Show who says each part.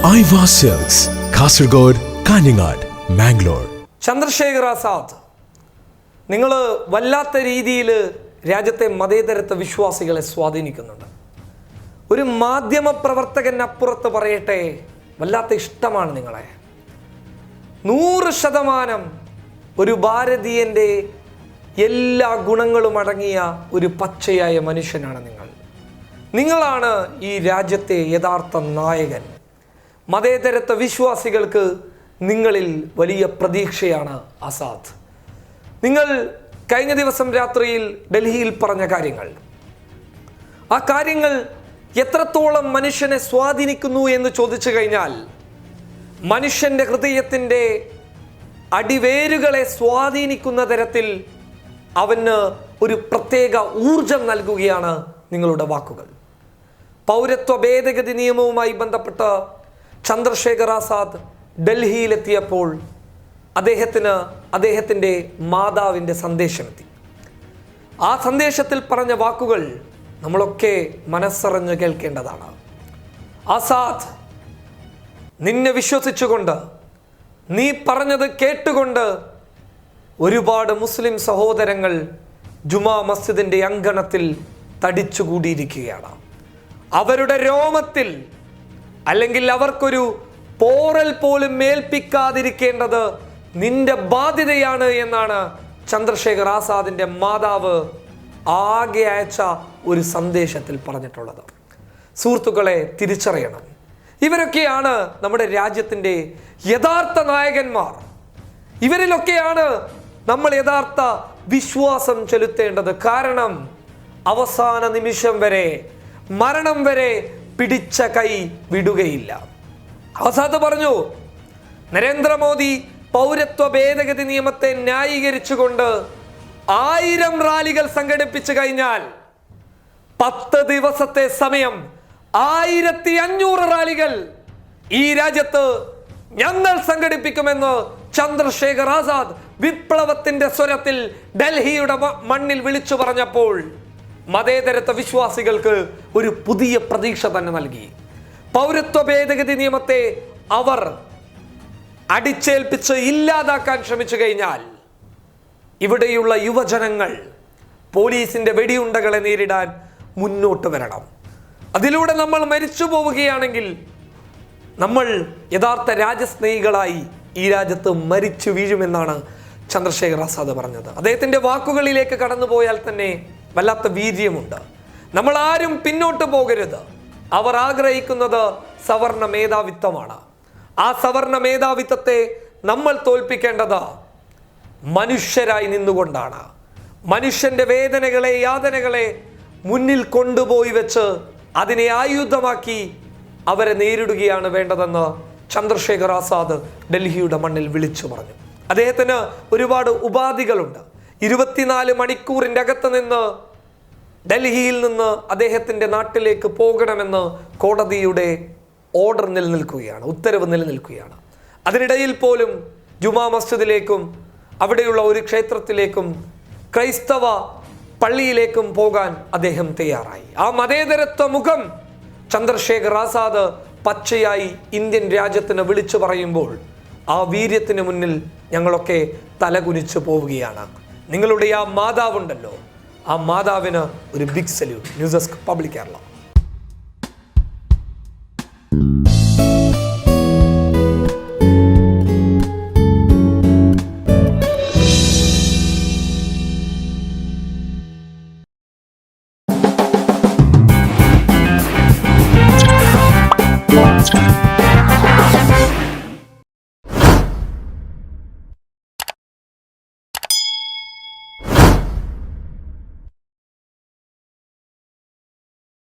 Speaker 1: Aiwa silks, Kasaragod, Kanhangad, Mangalore.
Speaker 2: Chandrashekhar Azad, നിങ്ങൾ വല്ലാത്ത രീതിയിൽ രാജ്യത്തെ മതേതരത്വ വിശ്വാസികളെ സ്വാധീനിക്കുന്നുണ്ട്. ഒരു മാധ്യമ പ്രവർത്തകനപ്പുറത്ത് പറയട്ടെ, വല്ലാത്ത ഇഷ്ടമാണ് നിങ്ങളെ. 100% ഒരു ഭാരതീയൻ്റെ എല്ലാ ഗുണങ്ങളും അടങ്ങിയ ഒരു പച്ചയായ മനുഷ്യനാണ് നിങ്ങൾ. നിങ്ങളാണ് ഈ രാജ്യത്തെ യഥാർത്ഥ നായകൻ. മതേതരത്വ വിശ്വാസികൾക്ക് നിങ്ങളിൽ വലിയ പ്രതീക്ഷയാണ് ആസാദ്. നിങ്ങൾ കഴിഞ്ഞ ദിവസം രാത്രിയിൽ ഡൽഹിയിൽ പറഞ്ഞ കാര്യങ്ങൾ, ആ കാര്യങ്ങൾ എത്രത്തോളം മനുഷ്യനെ സ്വാധീനിക്കുന്നു എന്ന് ചോദിച്ചു കഴിഞ്ഞാൽ, മനുഷ്യൻ്റെ ഹൃദയത്തിൻ്റെ അടിവേരുകളെ സ്വാധീനിക്കുന്ന തരത്തിൽ അവന് ഒരു പ്രത്യേക ഊർജം നൽകുകയാണ് നിങ്ങളുടെ വാക്കുകൾ. പൗരത്വ ഭേദഗതി നിയമവുമായി ബന്ധപ്പെട്ട് ചന്ദ്രശേഖർ ആസാദ് ഡൽഹിയിലെത്തിയപ്പോൾ അദ്ദേഹത്തിൻ്റെ മാതാവിൻ്റെ സന്ദേശമെത്തി. ആ സന്ദേശത്തിൽ പറഞ്ഞ വാക്കുകൾ നമ്മളൊക്കെ മനസ്സറിഞ്ഞ് കേൾക്കേണ്ടതാണ്. ആസാദ്, നിന്നെ വിശ്വസിച്ചുകൊണ്ട്, നീ പറഞ്ഞത് കേട്ടുകൊണ്ട് ഒരുപാട് മുസ്ലിം സഹോദരങ്ങൾ ജുമാ മസ്ജിദിൻ്റെ അങ്കണത്തിൽ തടിച്ചുകൂടിയിരിക്കുകയാണ്. അവരുടെ രോമത്തിൽ അല്ലെങ്കിൽ അവർക്കൊരു പോറൽ പോലും മേൽപ്പിക്കാതിരിക്കേണ്ടത് നിന്റെ ബാധ്യതയാണ് എന്നാണ് ചന്ദ്രശേഖർ ആസാദിൻ്റെ മാതാവ് ആകെ അയച്ച ഒരു സന്ദേശത്തിൽ പറഞ്ഞിട്ടുള്ളത്. സുഹൃത്തുക്കളെ, തിരിച്ചറിയണം, ഇവരൊക്കെയാണ് നമ്മുടെ രാജ്യത്തിൻ്റെ യഥാർത്ഥ നായകന്മാർ. ഇവരിലൊക്കെയാണ് നമ്മൾ യഥാർത്ഥ വിശ്വാസം ചെലുത്തേണ്ടത്. കാരണം അവസാന നിമിഷം വരെ, മരണം വരെ പിടിച്ച കൈ വിടുകയില്ല. ആസാദ് പറഞ്ഞു, നരേന്ദ്രമോദി പൗരത്വ ഭേദഗതി നിയമത്തെ ന്യായീകരിച്ചുകൊണ്ട് 1000 റാലികൾ സംഘടിപ്പിച്ചു കഴിഞ്ഞാൽ 10 ദിവസത്തെ സമയം 1500 റാലികൾ ഈ രാജ്യത്ത് ഞങ്ങൾ സംഘടിപ്പിക്കുമെന്ന് ചന്ദ്രശേഖർ ആസാദ് വിപ്ലവത്തിന്റെ സ്വരത്തിൽ ഡൽഹിയുടെ മണ്ണിൽ വിളിച്ചു പറഞ്ഞപ്പോൾ മതേതരത്വ വിശ്വാസികൾക്ക് ഒരു പുതിയ പ്രതീക്ഷ തന്നെ നൽകി. പൗരത്വ ഭേദഗതി നിയമത്തെ അവർ അടിച്ചേൽപ്പിച്ച് ഇല്ലാതാക്കാൻ ശ്രമിച്ചു കഴിഞ്ഞാൽ ഇവിടെയുള്ള യുവജനങ്ങൾ പോലീസിന്റെ വെടിയുണ്ടകളെ നേരിടാൻ മുന്നോട്ട് വരണം. അതിലൂടെ നമ്മൾ മരിച്ചു പോവുകയാണെങ്കിൽ നമ്മൾ യഥാർത്ഥ രാജ്യസ്നേഹികളായി ഈ രാജ്യത്ത് മരിച്ചു വീഴുമെന്നാണ് ചന്ദ്രശേഖർ ആസാദ് പറഞ്ഞത്. അദ്ദേഹത്തിൻ്റെ വാക്കുകളിലേക്ക് കടന്നുപോയാൽ തന്നെ വല്ലാത്ത വീര്യമുണ്ട്. നമ്മൾ ആരും പിന്നോട്ട് പോകരുത്. അവർ ആഗ്രഹിക്കുന്നത് സവർണ മേധാവിത്വമാണ്. ആ സവർണ മേധാവിത്വത്തെ നമ്മൾ തോൽപ്പിക്കേണ്ടത് മനുഷ്യരായി നിന്നുകൊണ്ടാണ്. മനുഷ്യന്റെ വേദനകളെ, യാതനകളെ മുന്നിൽ കൊണ്ടുപോയി വെച്ച് അതിനെ ആയുധമാക്കി അവരെ നേരിടുകയാണ് വേണ്ടതെന്ന് ചന്ദ്രശേഖർ ആസാദ് ഡൽഹിയുടെ മണ്ണിൽ വിളിച്ചു പറഞ്ഞു. അദ്ദേഹത്തിന് ഒരുപാട് ഉപാധികളുണ്ട്. 24 മണിക്കൂറിൻ്റെ അകത്ത് നിന്ന് ഡൽഹിയിൽ നിന്ന് അദ്ദേഹത്തിൻ്റെ നാട്ടിലേക്ക് പോകണമെന്ന് കോടതിയുടെ ഓർഡർ നിലനിൽക്കുകയാണ്, ഉത്തരവ് നിലനിൽക്കുകയാണ്. അതിനിടയിൽ പോലും ജുമാ മസ്ജിദിലേക്കും അവിടെയുള്ള ഒരു ക്ഷേത്രത്തിലേക്കും ക്രൈസ്തവ പള്ളിയിലേക്കും പോകാൻ അദ്ദേഹം തയ്യാറായി. ആ മതേതരത്വ മുഖം ചന്ദ്രശേഖർ ആസാദ് പച്ചയായി ഇന്ത്യൻ രാജ്യത്തിന് വിളിച്ചു പറയുമ്പോൾ ആ വീര്യത്തിന് മുന്നിൽ ഞങ്ങളൊക്കെ തലകുനിച്ചു പോവുകയാണ്. നിങ്ങളുടെ ആ മാതാവുണ്ടല്ലോ, ആ മാതാവിന് ഒരു big salute. News desk, public Kerala.